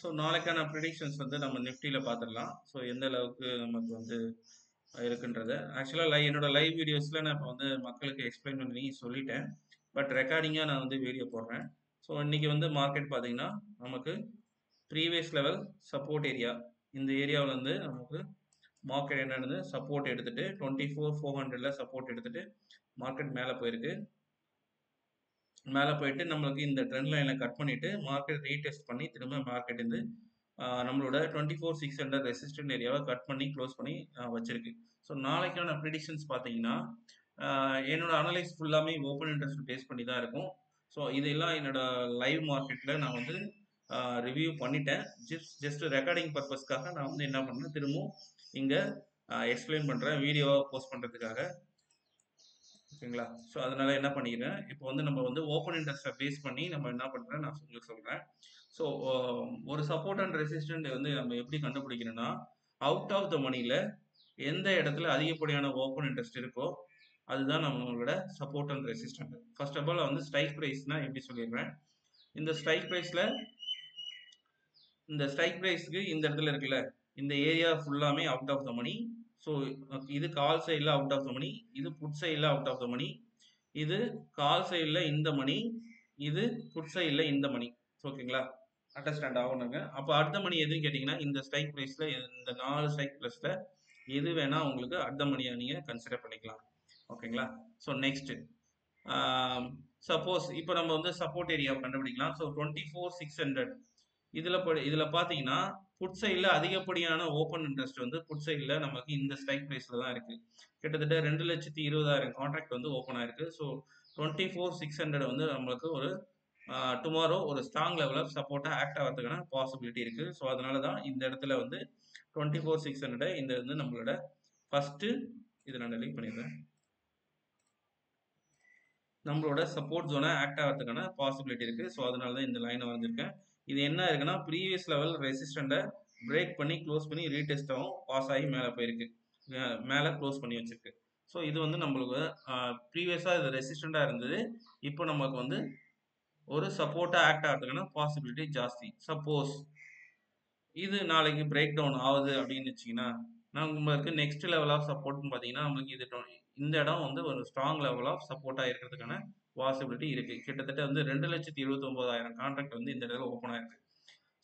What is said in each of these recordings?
So நாளைக்கான predictions வந்து நம்ம நிஃப்டியில் பார்த்துடலாம். ஸோ எந்த அளவுக்கு நமக்கு வந்து இருக்குன்றது ஆக்சுவலாக என்னோட லைவ் வீடியோஸில் நான் இப்போ வந்து மக்களுக்கு எக்ஸ்பிளைன் பண்ணி சொல்லிட்டேன். பட் ரெக்கார்டிங்காக நான் வந்து வீடியோ போடுறேன். ஸோ இன்னைக்கு வந்து மார்க்கெட் பார்த்தீங்கன்னா நமக்கு ப்ரீவியஸ் லெவல் சப்போர்ட் ஏரியா இந்த ஏரியாவில் வந்து நமக்கு மார்க்கெட் என்னன்னு சப்போர்ட் எடுத்துட்டு 24,400ல சப்போர்ட் எடுத்துட்டு மார்க்கெட் மேலே போயிருக்கு. மேலே போயிட்டு நம்மளுக்கு இந்த ட்ரெண்ட் லைனை கட் பண்ணிட்டு மார்க்கெட் ரீடெஸ்ட் பண்ணி திரும்ப மார்க்கெட் வந்து நம்மளோட 24,600 ரெசிஸ்டன்ட் ஏரியாவை கட் பண்ணி க்ளோஸ் பண்ணி வச்சிருக்கு. ஸோ நாளைக்கான ப்ரிடிக்ஷன்ஸ் பார்த்தீங்கன்னா என்னோட அனலைஸ் ஃபுல்லாமே ஓப்பன் இன்ட்ரெஸ்ட் பேஸ் பண்ணி தான் இருக்கும். ஸோ இதெல்லாம் என்னோட லைவ் மார்க்கெட்டில் நான் வந்து ரிவ்யூ பண்ணிட்டேன். ஜஸ்ட் ரெக்கார்டிங் பர்பஸ்க்காக நான் வந்து என்ன பண்ணேன் திரும்பவும் இங்கே எக்ஸ்பிளைன் பண்ணுறேன் வீடியோவை போஸ்ட் பண்ணுறதுக்காக. ஓகேங்களா? ஸோ அதனால என்ன பண்ணிக்கிறேன் இப்போ வந்து நம்ம வந்து ஓப்பன் இன்ட்ரெஸ்ட்டை பேஸ் பண்ணி நம்ம என்ன பண்ணுறேன் நான் உங்களுக்கு சொல்கிறேன். ஸோ ஒரு சப்போர்ட் அண்ட் ரெசிஸ்டன்ட் வந்து நம்ம எப்படி கண்டுபிடிக்கணும்னா அவுட் ஆஃப் த மணியில் எந்த இடத்துல அதிகப்படியான ஓப்பன் இன்ட்ரெஸ்ட் இருக்கோ அதுதான் நம்மளோட support and resistant. First of all வந்து ஸ்ட்ரைக் ப்ரைஸ்னா எப்படி சொல்லிடுறேன். இந்த ஸ்ட்ரைக் ப்ரைஸில் இந்த ஸ்ட்ரைக் ப்ரைஸ்க்கு இந்த இடத்துல இருக்குல்ல இந்த ஏரியா ஃபுல்லாமே out of the money. So இது கால் சைடில் அவுட் ஆஃப் த மணி, இது புட் சைடில் அவுட் ஆஃப் த மணி, இது கால் சைடில் இந்த மணி, இது புட் சைடில் இந்த மணி. ஓகேங்களா? அண்டர்ஸ்டாண்ட் ஆகணுங்க. அப்போ அடுத்த மணி எதுன்னு கேட்டிங்கன்னா இந்த ஸ்ட்ரைக் ப்ரைஸில் இந்த 4 ஸ்ட்ரைக் ப்ரைஸில் எது வேணால் உங்களுக்கு அடுத்த மணியை நீங்கள் கன்சிடர் பண்ணிக்கலாம். ஓகேங்களா? ஸோ நெக்ஸ்ட்டு சப்போஸ் இப்போ நம்ம வந்து சப்போர்ட் ஏரியாவை கண்டுபிடிக்கலாம். ஸோ 24,600 இதில் பார்த்தீங்கன்னா புட் சைடில் அதிகப்படியான ஓப்பன் இன்ட்ரெஸ்ட் வந்து புட் சைடில் நமக்கு இந்த ஸ்ட்ரைக் ப்ரைஸில் தான் இருக்குது. கிட்டத்தட்ட 2,20,000 கான்ட்ராக்ட் வந்து ஓப்பன் ஆயிருக்கு. ஸோ 24,600 வந்து நம்மளுக்கு ஒரு டுமாரோ ஒரு ஸ்ட்ராங் லெவலில் சப்போர்ட்டாக ஆக்ட் ஆகிறதுக்கான பாசிபிலிட்டி இருக்குது. ஸோ அதனால தான் இந்த இடத்துல வந்து 24,600 இந்த வந்து நம்மளோட ஃபஸ்ட்டு இதை நான் டெலீட் பண்ணிடுறேன். நம்மளோட சப்போர்ட் ஜோனை ஆக்ட் ஆகிறதுக்கான பாசிபிலிட்டி இருக்குது. ஸோ அதனால தான் இந்த லைனை வரைஞ்சிருக்கேன். இது என்ன இருக்குன்னா ப்ரீவியஸ் லெவல் ரெசிஸ்டண்ட்டை பிரேக் பண்ணி க்ளோஸ் பண்ணி ரீடெஸ்ட்டாகவும் பாஸ் ஆகி மேலே போயிருக்கு, மேலே க்ளோஸ் பண்ணி வச்சிருக்கு. ஸோ இது வந்து நம்மளுக்கு ப்ரீவியஸாக இது ரெசிஸ்டண்ட்டாக இருந்தது. இப்போ நமக்கு வந்து ஒரு சப்போர்ட்டாக ஆக்ட் ஆகிறதுக்கான பாசிபிலிட்டி ஜாஸ்தி. சப்போஸ் இது நாளைக்கு பிரேக் டவுன் ஆகுது அப்படின்னு வச்சிங்கன்னா நம்மளுக்கு நெக்ஸ்ட் லெவல் ஆஃப் சப்போர்ட்னு பார்த்தீங்கன்னா நம்மளுக்கு இது இந்த இடம் வந்து ஒரு ஸ்ட்ராங் லெவல் ஆஃப் சப்போர்ட்டாக இருக்கிறதுக்கான பாசிபிலிட்டி இருக்குது. கிட்டத்தட்ட வந்து 2,29,000 கான்ட்ராக்ட் வந்து இந்த இடத்துல ஓப்பன் ஆயிருக்கு.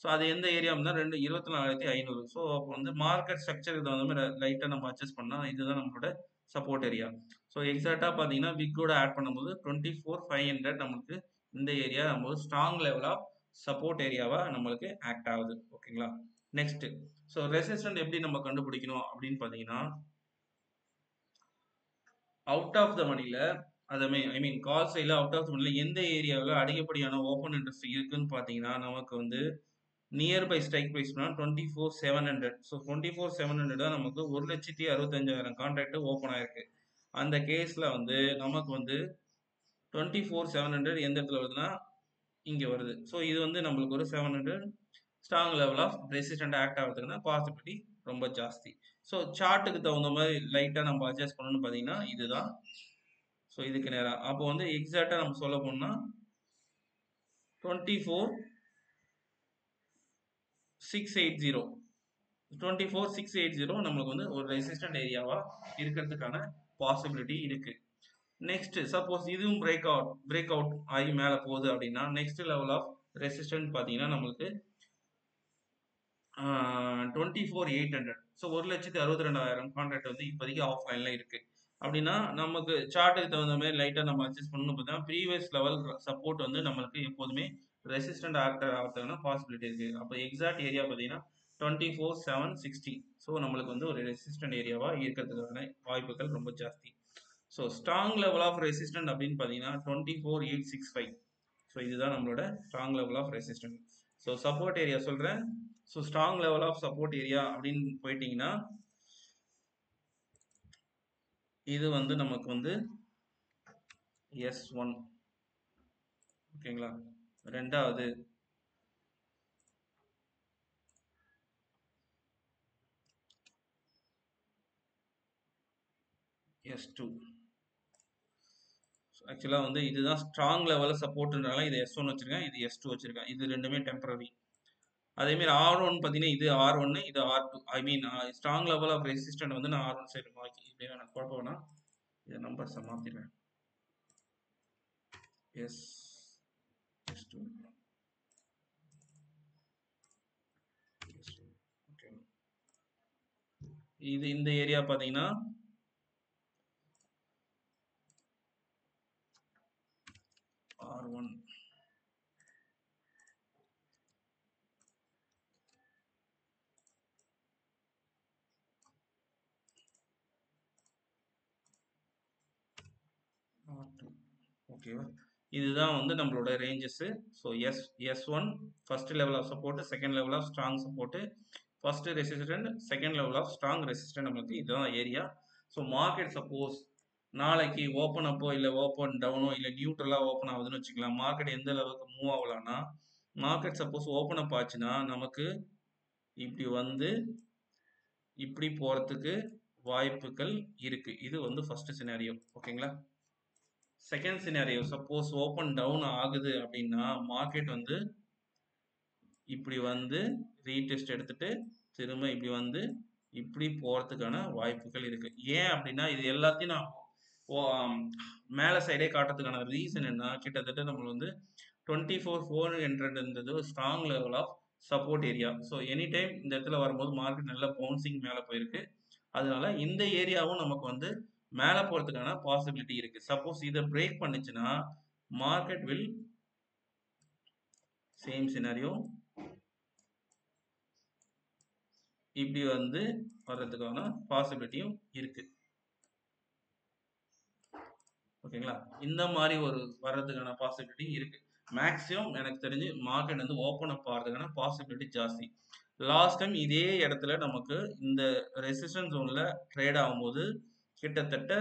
ஸோ அது எந்த ஏரியா இருந்தால் 24,500. ஸோ அப்போ வந்து மார்க்கெட் ஸ்ட்ரக்சருக்கு தகுந்த மாதிரி லைட்டாக நம்ம அட்ஜஸ்ட் பண்ணால் இதுதான் நம்மளோட சப்போர்ட் ஏரியா. ஸோ எக்ஸாக்டாக பார்த்தீங்கன்னா விக்கோட ஆட் பண்ணும்போது 24,500 நம்மளுக்கு இந்த ஏரியா நம்ம ஸ்ட்ராங் லெவல் ஆஃப் சப்போர்ட் ஏரியாவா நம்மளுக்கு ஆக்ட் ஆகுது. ஓகேங்களா? நெக்ஸ்ட் ஸோ ரெசிஸ்டன்ட் எப்படி நம்ம கண்டுபிடிக்கணும் அப்படின்னு பார்த்தீங்கன்னா அவுட் ஆஃப் த மணியில் ஐ மீன் கால் சைடில் அவுட் ஆஃப் த மணியில் எந்த ஏரியாவில் அதிகப்படியான ஓப்பன் இன்ட்ரெஸ்ட் இருக்குன்னு பார்த்தீங்கன்னா நமக்கு வந்து நியர்பை ஸ்ட்ரைக் ப்ரைஸ் 24,700. ஸோ 24,700 தான் நமக்கு 1,65,000 கான்ட்ராக்ட் ஓப்பன் ஆயிருக்கு. அந்த கேஸில் வந்து நமக்கு வந்து 24,700 எந்த இடத்துல வருதுன்னா இங்கே வருது. ஸோ இது வந்து நம்மளுக்கு ஒரு 700 strong level of resistance act ஆகிறதுக்குன்னா பாசிபிலிட்டி ரொம்ப ஜாஸ்தி. ஸோ சார்ட்டுக்கு தகுந்த மாதிரி லைட்டாக நம்ம அட்ஜஸ்ட் பண்ணணும்னு பார்த்தீங்கன்னா இதுதான். ஸோ இதுக்கு நேரம் அப்போ வந்து எக்ஸாக்டாக நம்ம சொல்ல போனால் 24,680 24,680 நம்மளுக்கு வந்து ஒரு ரெசிஸ்டன்ட் ஏரியாவா இருக்கிறதுக்கான பாசிபிலிட்டி இருக்கு. நெக்ஸ்ட் சப்போஸ் இதுவும் பிரேக் அவுட் ஆகி மேலே போகுது அப்படின்னா நெக்ஸ்ட் லெவல் ஆஃப் ரெசிஸ்டன்ட் பார்த்தீங்கன்னா நம்மளுக்கு 24,800. ஸோ 1,62,200 கான்ட்ராக்ட் வந்து இப்போதைக்கு ஆஃப்லைனில் இருக்கு. அப்படின்னா நமக்கு சார்ட்டுக்கு தகுந்த மாதிரி லைட்டாக நம்ம அட்ஜஸ்ட் பண்ணணும். பார்த்தீங்கன்னா ப்ரீவியஸ் லெவல் சப்போர்ட் வந்து நம்மளுக்கு எப்போதுமே ரெசிஸ்டன்ட் ஆக்டர் ஆகிறதுக்கான பாசிபிலிட்டி இருக்கு. அப்போ எக்ஸாக்ட் ஏரியா பார்த்தீங்கன்னா 24,760. ஸோ நம்மளுக்கு வந்து ஒரு ரெசிஸ்டன்ட் ஏரியாவா இருக்கிறதுக்கான வாய்ப்புகள் ரொம்ப ஜாஸ்தி. So strong level of resistance அப்படின்னு பார்த்தீங்கன்னா 24,865. ஸோ இதுதான் நம்மளோட strong level of resistance. So support area சொல்கிறேன். So strong level of support area அப்படின்னு போயிட்டீங்கன்னா இது வந்து நமக்கு வந்து S1. ஓகேங்களா? ரெண்டாவது S2. ஆக்சுவலாக வந்து இதுதான் ஸ்ட்ராங் லெவலில் சப்போர்ட்னால இது S1 வச்சிருக்கேன், இது S2 வச்சிருக்கேன். இது ரெண்டுமே டெம்பரரி. அதேமாரி R1 பார்த்தீங்கன்னா இது R1 இது R2 I mean strong level of resistant வந்து நான் R1 சைடு மார்க் இப்படியே நான் குழப்பம் வேணாம் இதை நம்பர்ஸை மாற்றிடுவேன் S2 ஓகே இது இந்த ஏரியா பார்த்தீங்கன்னா R1 ஓகேவா இதுதான் வந்து நம்மளோட ranges so S1 first level of support second level of strong support first resistant second level of strong resistant நம்மளுக்கு இதுதான் ஏரியா ஸோ மார்க்கெட் சப்போஸ் நாளைக்கு ஓப்பன் அப்போ இல்லை ஓப்பன் டவுனோ இல்லை நியூட்ரலாக ஓப்பன் ஆகுதுன்னு வச்சுக்கலாம் மார்க்கெட் எந்த அளவுக்கு மூவ் ஆகலாம்னா மார்க்கெட் சப்போஸ் ஓப்பன் அப் ஆச்சுன்னா நமக்கு இப்படி வந்து இப்படி போகிறதுக்கு வாய்ப்புகள் இருக்கு இது வந்து ஃபர்ஸ்ட் சினாரியோ ஓகேங்களா second scenario suppose open down ஆகுது அப்படின்னா மார்க்கெட் வந்து இப்படி வந்து ரீடெஸ்ட் எடுத்துட்டு திரும்ப இப்படி வந்து இப்படி போகிறதுக்கான வாய்ப்புகள் இருக்கு ஏன் அப்படின்னா இது எல்லாத்தையும் நான் மேலே சைடே காட்டுறதுக்கான ரீசன் என்ன கிட்டத்தட்ட நம்ம வந்து 24,400 strong level of support area so any time இந்த இடத்துல வரும்போது மார்க்கெட் நல்லா பவுன்சிங் மேலே போயிருக்கு அதனால இந்த ஏரியாவும் நமக்கு வந்து மேலே போகிறதுக்கான பாசிபிலிட்டி இருக்கு சப்போஸ் இதை பிரேக் பண்ணுச்சுன்னா மார்க்கெட் வில் சேம் சினாரியோ இப்படி வந்து வர்றதுக்கான பாசிபிலிட்டியும் இருக்கு ஓகேங்களா இந்த மாதிரி ஒரு வர்றதுக்கான பாசிபிலிட்டி இருக்கு மேக்ஸிமம் எனக்கு தெரிஞ்சு மார்க்கெட் வந்து ஓப்பன் அப் ஆகிறதுக்கான பாசிபிலிட்டி ஜாஸ்தி லாஸ்ட் டைம் இதே இடத்துல நமக்கு இந்த ரெசிஸ்டன்ஸ் ஜோன்ல ட்ரேட் ஆகும்போது கிட்டத்தட்ட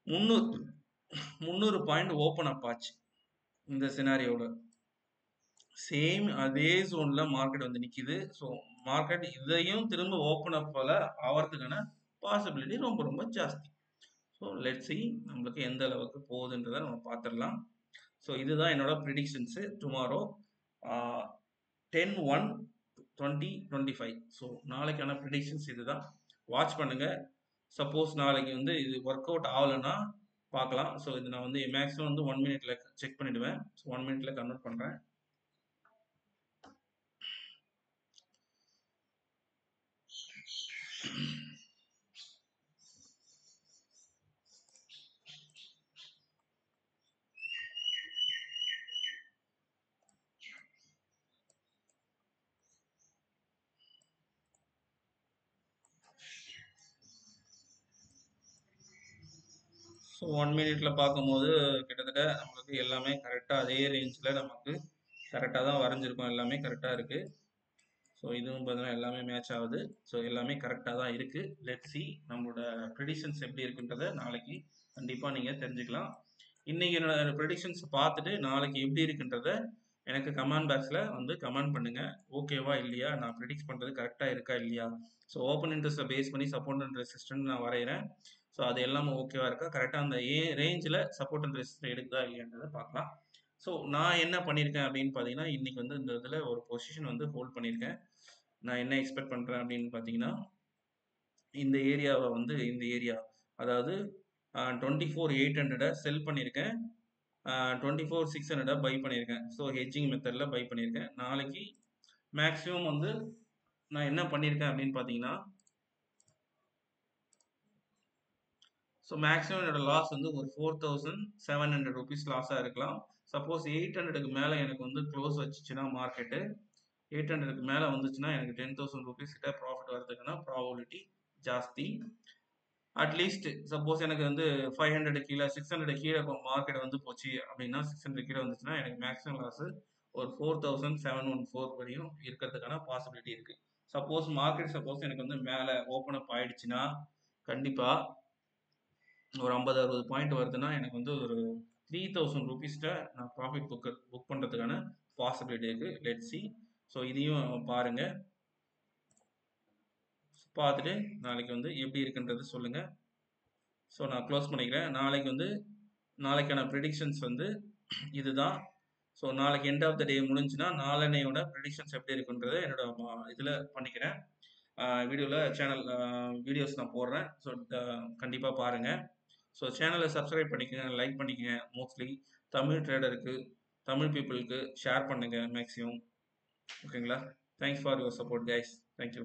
300 பாயிண்ட் ஓப்பன் அப் ஆச்சு இந்த சினாரியோட சேம் அதே ஜோன்ல மார்க்கெட் வந்து நிக்குது ஸோ மார்க்கெட் இதையும் திரும்ப ஓப்பன் அப் போல ஆகிறதுக்கான பாசிபிலிட்டி ரொம்ப ரொம்ப ஜாஸ்தி ஸோ லெட் சி நம்மளுக்கு எந்த அளவுக்கு போகுதுன்றதை நம்ம பார்த்துடலாம் ஸோ இதுதான் என்னோட ப்ரிடிக்ஷன்ஸு டுமாரோ 10/1/2025 ஸோ நாளைக்கான ப்ரிடிக்ஷன்ஸ் இதுதான் வாட்ச் பண்ணுங்க சப்போஸ் நாளைக்கு வந்து இது ஒர்க் அவுட் ஆகலைன்னா பார்க்கலாம் ஸோ இது நான் வந்து மேக்ஸிமம் வந்து 1 மினிட்ல செக் பண்ணிடுவேன் ஸோ 1 மினிட்ல கன்வெர்ட் பண்ணுறேன் ஸோ 1 மினிட்ல பார்க்கும்போது கிட்டத்தட்ட நம்மளுக்கு எல்லாமே கரெக்டாக அதே ரேஞ்சில் நமக்கு கரெக்டாக தான் வரைஞ்சிருக்கோம் எல்லாமே கரெக்டாக இருக்குது ஸோ இதுவும் பார்த்தீங்கன்னா எல்லாமே மேட்ச் ஆகுது ஸோ எல்லாமே கரெக்டாக தான் இருக்குது லெட் சி நம்மளோட ப்ரெடிக்ஷன்ஸ் எப்படி இருக்குன்றதை நாளைக்கு கண்டிப்பாக நீங்கள் தெரிஞ்சுக்கலாம் இன்றைக்கி என்னோட ப்ரெடிக்ஷன்ஸ் பார்த்துட்டு நாளைக்கு எப்படி இருக்குன்றத எனக்கு கமெண்ட் பாக்ஸில் வந்து கமெண்ட் பண்ணுங்கள் ஓகேவா இல்லையா நான் ப்ரெடிக்ட் பண்ணுறது கரெக்டாக இருக்கா இல்லையா ஸோ ஓப்பன் இன்ட்ரெஸ்ட்டை பேஸ் பண்ணி சப்போர்ட் அண்ட் ரெசிஸ்டன்ட் நான் வரைகிறேன் ஸோ அது எல்லாமே ஓகேவா இருக்கா கரெக்டாக அந்த ரேஞ்சில் சப்போர்ட் அண்ட் ரெசிஸ்டன்ட் எடுக்குதா இல்லையான்றதை பார்க்கலாம் ஸோ நான் என்ன பண்ணியிருக்கேன் அப்படின்னு பார்த்தீங்கன்னா இன்றைக்கி வந்து இந்த இதில் ஒரு பொசிஷன் வந்து ஹோல்ட் பண்ணியிருக்கேன் நான் என்ன எக்ஸ்பெக்ட் பண்ணுறேன் அப்படின்னு பார்த்தீங்கன்னா இந்த ஏரியாவை வந்து இந்த ஏரியா அதாவது 24,800 செல் பண்ணியிருக்கேன் 24,600 பை பண்ணியிருக்கேன் ஸோ ஹெட்ஜிங் மெத்தடில் பை பண்ணியிருக்கேன் நாளைக்கு மேக்ஸிமம் வந்து நான் என்ன பண்ணியிருக்கேன் அப்படின்னு பார்த்தீங்கன்னா ஸோ மேக்ஸிமம் என்னோட லாஸ் வந்து ஒரு 4,700 ருபீஸ் லாஸாக இருக்கலாம் சப்போஸ் 800க்கு மேலே எனக்கு வந்து க்ளோஸ் வச்சுச்சுன்னா மார்க்கெட்டு 800க்கு மேலே வந்துச்சுன்னா எனக்கு 10,000 ருபீஸ் கிட்ட ப்ராஃபிட் வரதுக்குன்னா ப்ராபபிலிட்டி ஜாஸ்தி அட்லீஸ்ட் சப்போஸ் எனக்கு வந்து 500 கீழே 600 கீழே மார்க்கெட் வந்து போச்சு அப்படின்னா 600 கீழே வந்துச்சுன்னா எனக்கு மேக்ஸிமம் லாஸ் ஒரு 4,714 வரையும் இருக்கிறதுக்கான பாசிபிலிட்டி இருக்கு சப்போஸ் மார்க்கெட் சப்போஸ் எனக்கு வந்து மேலே ஓப்பன் அப் ஆயிடுச்சுன்னா கண்டிப்பாக ஒரு 50-60 பாயிண்ட் வருதுன்னா எனக்கு வந்து ஒரு 3,000 ருபீஸ்ட நான் ப்ராஃபிட் புக் பண்ணுறதுக்கான பாசிபிலிட்டி இருக்கு லெட் சி ஸோ இதையும் பாருங்க பார்த்துட்டு நாளைக்கு வந்து எப்படி இருக்குன்றது சொல்லுங்க ஸோ நான் க்ளோஸ் பண்ணிக்கிறேன் நாளைக்கு வந்து நாளைக்கான ப்ரிடிக்ஷன்ஸ் வந்து இதுதான் ஸோ நாளைக்கு எண்ட் ஆஃப் த டே முடிஞ்சுன்னா நாளன்னையோட ப்ரெடிக்ஷன்ஸ் எப்படி இருக்குன்றதை என்னோட இதில் பண்ணிக்கிறேன். வீடியோவில் சேனல் வீடியோஸ் நான் போடுறேன். ஸோ கண்டிப்பாக பாருங்கள். ஸோ சேனலை சப்ஸ்கிரைப் பண்ணிக்கங்க, லைக் பண்ணிக்கங்க. மோஸ்ட்லி தமிழ் ட்ரேடருக்கு, தமிழ் பீப்புளுக்கு ஷேர் பண்ணுங்கள் மேக்ஸிமம். ஓகேங்களா? Thanks for your support guys. Thank you.